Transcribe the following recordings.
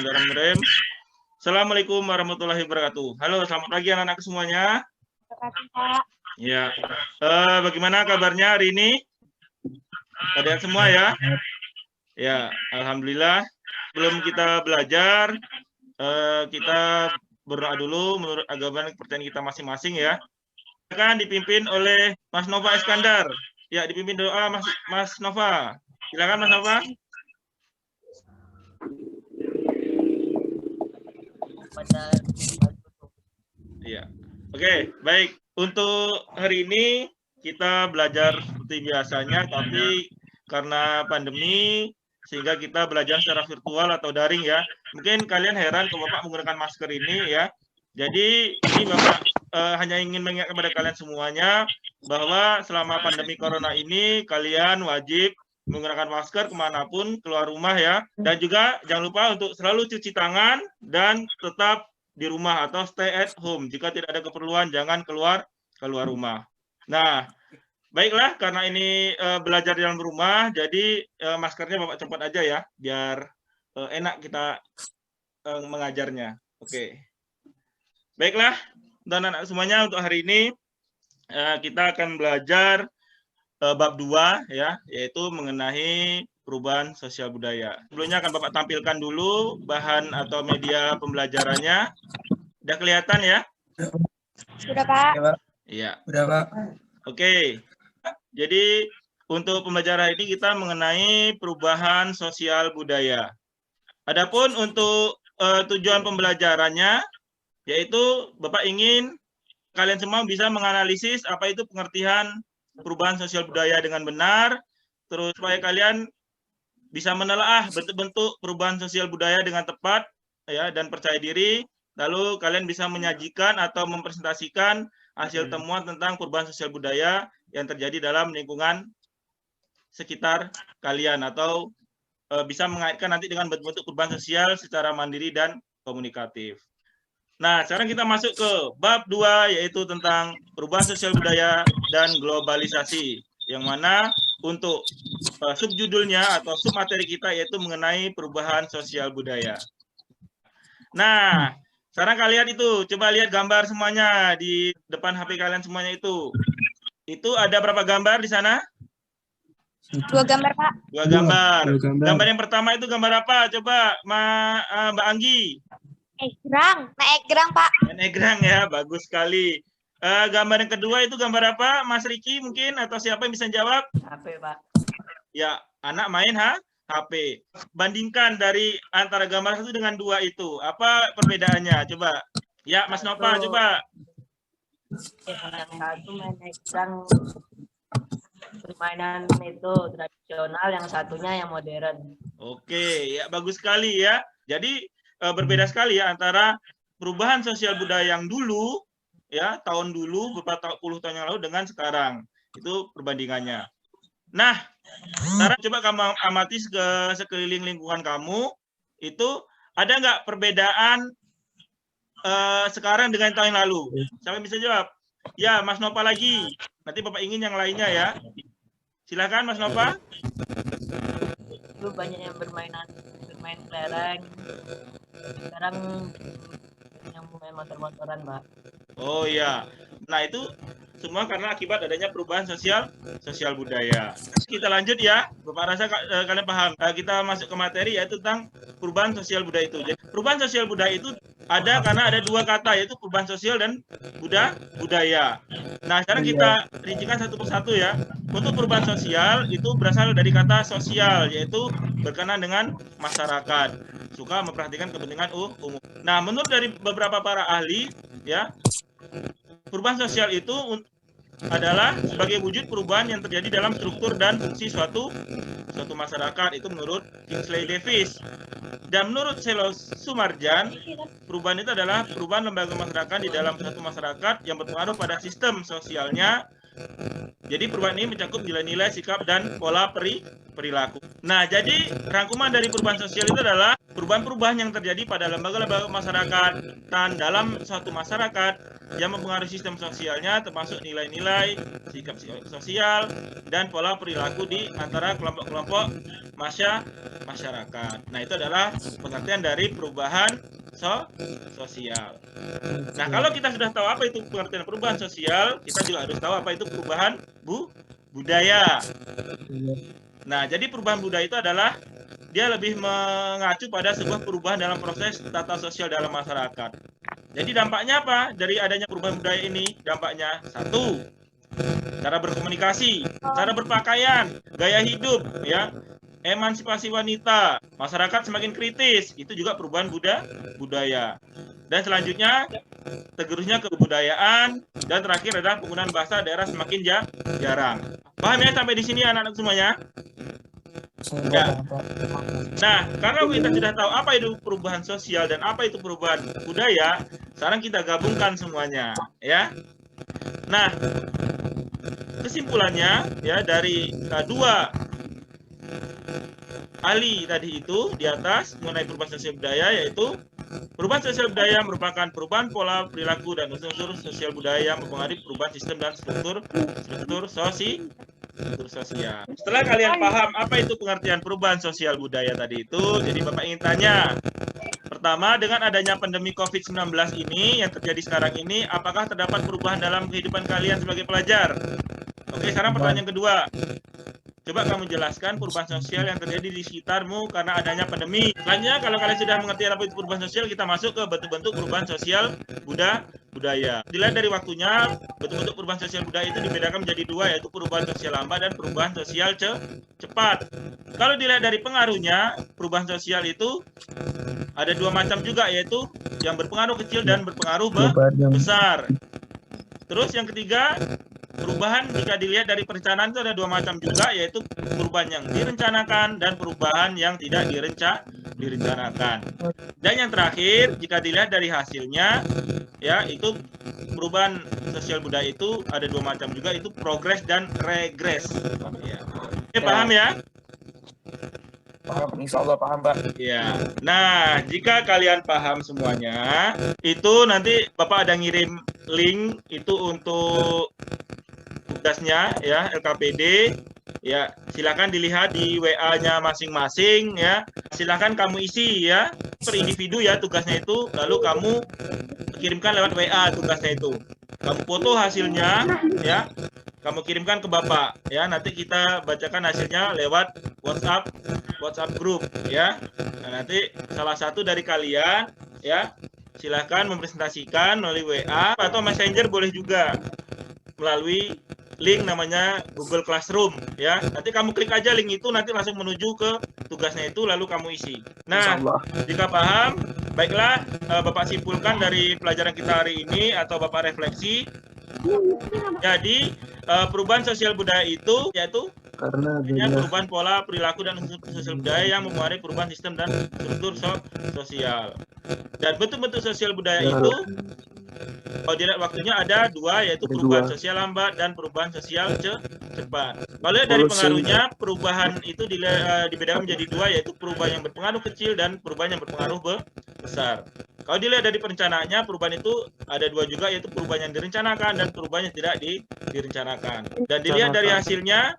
Bismillahirrahmanirrahim. Assalamualaikum warahmatullahi wabarakatuh. Halo, selamat pagi anak-anak semuanya. Pak. Ya, bagaimana kabarnya hari ini? Kalian semua ya? Ya, alhamdulillah. Sebelum kita belajar, kita berdoa dulu menurut agama dan kepercayaan kita masing-masing ya. Akan dipimpin oleh Mas Nova Iskandar. Ya, dipimpin doa Mas Nova. Silakan Mas Nova. Iya. Oke, baik. Untuk hari ini kita belajar seperti biasanya, tapi karena pandemi sehingga kita belajar secara virtual atau daring ya. Mungkin kalian heran kalau Bapak menggunakan masker ini ya. Jadi ini Bapak hanya ingin mengingatkan kepada kalian semuanya bahwa selama pandemi corona ini kalian wajib menggunakan masker kemanapun keluar rumah ya. Dan juga jangan lupa untuk selalu cuci tangan dan tetap di rumah atau stay at home. Jika tidak ada keperluan, jangan keluar rumah. Nah, baiklah, karena ini belajar di dalam rumah, jadi maskernya Bapak copot aja ya, biar enak kita mengajarnya. Oke. Baiklah, dan anak semuanya untuk hari ini kita akan belajar bab 2 ya, yaitu mengenai perubahan sosial budaya. Sebelumnya akan Bapak tampilkan dulu bahan atau media pembelajarannya. Udah kelihatan ya? Sudah, Pak. Iya. Udah, Pak. Oke. Jadi untuk pembelajaran ini kita mengenai perubahan sosial budaya. Adapun untuk tujuan pembelajarannya, yaitu Bapak ingin kalian semua bisa menganalisis apa itu pengertian perubahan sosial budaya dengan benar, terus supaya kalian bisa menelaah bentuk-bentuk perubahan sosial budaya dengan tepat ya dan percaya diri, lalu kalian bisa menyajikan atau mempresentasikan hasil temuan tentang perubahan sosial budaya yang terjadi dalam lingkungan sekitar kalian atau bisa mengaitkan nanti dengan bentuk-bentuk perubahan sosial secara mandiri dan komunikatif. Nah, sekarang kita masuk ke bab 2 yaitu tentang perubahan sosial budaya dan globalisasi, yang mana untuk subjudulnya atau submateri kita yaitu mengenai perubahan sosial budaya. Nah, sekarang kalian itu coba lihat gambar semuanya di depan HP kalian semuanya itu. Itu ada berapa gambar di sana? 2 gambar, Pak. 2 gambar. Dua gambar. Gambar yang pertama itu gambar apa? Coba Mbak Anggi. Egrang, Pak. Egrang ya, bagus sekali. Gambar yang kedua itu gambar apa? Mas Riki mungkin atau siapa yang bisa jawab? HP, Pak. Ya, anak main HP. Bandingkan dari antara gambar 1 dengan 2 itu. Apa perbedaannya? Coba. Ya, Mas Nova, coba. Yang satu main egrang permainan itu tradisional, yang satunya yang modern. Oke, ya bagus sekali ya. Jadi berbeda sekali ya antara perubahan sosial budaya yang dulu ya, tahun dulu beberapa puluh tahun yang lalu dengan sekarang. Itu perbandingannya. Nah, sekarang coba kamu amati sekeliling lingkungan kamu, itu ada nggak perbedaan sekarang dengan tahun yang lalu? Siapa yang bisa jawab? Ya, Mas Nova lagi. Nanti Bapak ingin yang lainnya ya. Silakan Mas Nova. Dulu banyak yang bermain kelereng. Sekarang yang main motor-motoran, Pak. Oh iya. Nah, itu semua karena akibat adanya perubahan sosial budaya. Kita lanjut ya. Bapak rasa kalian paham. Kita masuk ke materi yaitu tentang perubahan sosial budaya itu. Jadi, perubahan sosial budaya itu ada karena ada 2 kata yaitu perubahan sosial dan budaya. Nah, sekarang kita rincikan satu persatu ya. Untuk perubahan sosial itu berasal dari kata sosial yaitu berkenaan dengan masyarakat. Suka memperhatikan kepentingan umum. Nah, menurut dari beberapa para ahli ya, perubahan sosial itu adalah sebagai wujud perubahan yang terjadi dalam struktur dan fungsi suatu masyarakat. Itu menurut Kingsley Davis. Dan menurut Selo Sumarjan, perubahan itu adalah perubahan lembaga masyarakat di dalam suatu masyarakat yang berpengaruh pada sistem sosialnya. Jadi perubahan ini mencakup nilai-nilai, sikap, dan pola perilaku. Nah, jadi rangkuman dari perubahan sosial itu adalah perubahan-perubahan yang terjadi pada lembaga-lembaga masyarakat dan dalam suatu masyarakat yang mempengaruhi sistem sosialnya, termasuk nilai-nilai, sikap sosial, dan pola perilaku di antara kelompok-kelompok masyarakat. Nah, itu adalah pengertian dari perubahan sosial. Nah, kalau kita sudah tahu apa itu pengertian perubahan sosial, kita juga harus tahu apa itu perubahan budaya. Nah, jadi perubahan budaya itu adalah dia lebih mengacu pada sebuah perubahan dalam proses tata sosial dalam masyarakat. Jadi dampaknya apa dari adanya perubahan budaya ini? Dampaknya satu, cara berkomunikasi, cara berpakaian, gaya hidup, ya, emansipasi wanita, masyarakat semakin kritis, itu juga perubahan budaya. Dan selanjutnya tergerusnya kebudayaan, dan terakhir adalah penggunaan bahasa daerah semakin jarang. Paham ya sampai di sini anak-anak semuanya? Ya. Nah, karena kita sudah tahu apa itu perubahan sosial dan apa itu perubahan budaya, sekarang kita gabungkan semuanya, ya. Nah, kesimpulannya ya dari dua ahli tadi itu di atas mengenai perubahan sosial budaya, yaitu perubahan sosial budaya merupakan perubahan pola perilaku dan unsur sosial budaya yang mempengaruhi perubahan sistem dan struktur sosial. Setelah kalian paham apa itu pengertian perubahan sosial budaya tadi itu, jadi Bapak ingin tanya, pertama, dengan adanya pandemi COVID-19 ini yang terjadi sekarang ini, apakah terdapat perubahan dalam kehidupan kalian sebagai pelajar? Oke, sekarang pertanyaan kedua. Coba kamu jelaskan perubahan sosial yang terjadi di sekitarmu karena adanya pandemi. Selanjutnya, kalau kalian sudah mengerti apa itu perubahan sosial, kita masuk ke bentuk-bentuk perubahan sosial budaya. Dilihat dari waktunya, bentuk-bentuk perubahan sosial budaya itu dibedakan menjadi dua, yaitu perubahan sosial lambat dan perubahan sosial cepat. Kalau dilihat dari pengaruhnya, perubahan sosial itu ada dua macam juga, yaitu yang berpengaruh kecil dan berpengaruh besar. Terus yang ketiga, perubahan jika dilihat dari perencanaan itu ada dua macam juga, yaitu perubahan yang direncanakan dan perubahan yang tidak direncanakan. Dan yang terakhir, jika dilihat dari hasilnya, ya, itu perubahan sosial budaya itu ada dua macam juga, itu progres dan regres. Ya. Oke, paham ya? Paham, insya Allah paham, Pak. Ya. Nah, jika kalian paham semuanya, itu nanti Bapak ada ngirim link itu untuk tugasnya, ya, LKPD. Ya, silakan dilihat di WA-nya masing-masing, ya. Silakan kamu isi, ya, per individu, ya, tugasnya itu. Lalu kamu kirimkan lewat WA tugasnya itu. Kamu foto hasilnya, ya. Kamu kirimkan ke Bapak, ya. Nanti kita bacakan hasilnya lewat WhatsApp grup, ya. Nah, nanti salah satu dari kalian, ya, silahkan mempresentasikan melalui WA atau Messenger boleh juga melalui link namanya Google Classroom, ya. Nanti kamu klik aja link itu, nanti langsung menuju ke tugasnya itu, lalu kamu isi. Nah, jika paham, baiklah, Bapak simpulkan dari pelajaran kita hari ini atau Bapak refleksi. Jadi perubahan sosial budaya itu yaitu perubahan pola perilaku dan sosial budaya yang mempengaruhi perubahan sistem dan struktur sosial. Dan bentuk-bentuk sosial budaya itu kalau dilihat waktunya ada dua, yaitu perubahan sosial lambat dan perubahan sosial cepat. Kalau dari pengaruhnya, perubahan itu dibedakan menjadi dua, yaitu perubahan yang berpengaruh kecil dan perubahan yang berpengaruh besar. Kalau dilihat dari perencanaannya, perubahan itu ada dua juga, yaitu perubahan yang direncanakan dan perubahan yang tidak direncanakan. Dan dilihat dari hasilnya,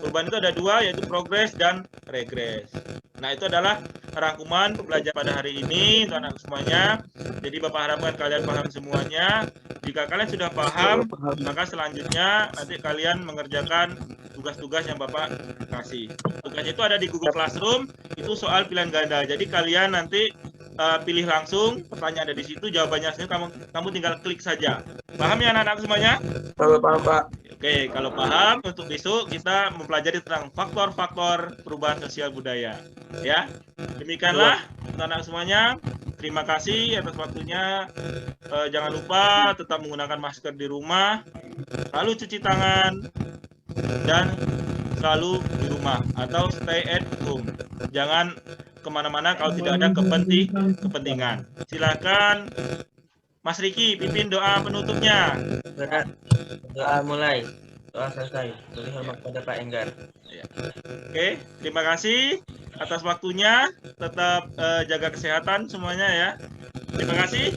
perubahan itu ada dua, yaitu progres dan regres. Nah, itu adalah rangkuman pembelajaran pada hari ini untuk anak semuanya. Jadi Bapak harapkan kalian paham semuanya. Jika kalian sudah paham, maka selanjutnya nanti kalian mengerjakan tugas-tugas yang Bapak kasih. Tugas itu ada di Google Classroom, itu soal pilihan ganda. Jadi kalian nanti pilih langsung, pertanyaan ada di situ, jawabannya kamu tinggal klik saja. Paham ya anak-anak semuanya? Paham, Pak. Oke, kalau paham, untuk besok kita mempelajari tentang faktor-faktor perubahan sosial budaya. Ya, demikianlah anak-anak semuanya. Terima kasih atas waktunya. Jangan lupa tetap menggunakan masker di rumah, selalu cuci tangan, dan selalu di rumah atau stay at home. Jangan kemana-mana kalau tidak ada kepentingan. Silakan Mas Riki, pimpin doa penutupnya. Doa mulai. Doa selesai. Beri hormat pada Pak Enggar. Ya. Oke, terima kasih atas waktunya. Tetap jaga kesehatan semuanya, ya. Terima kasih.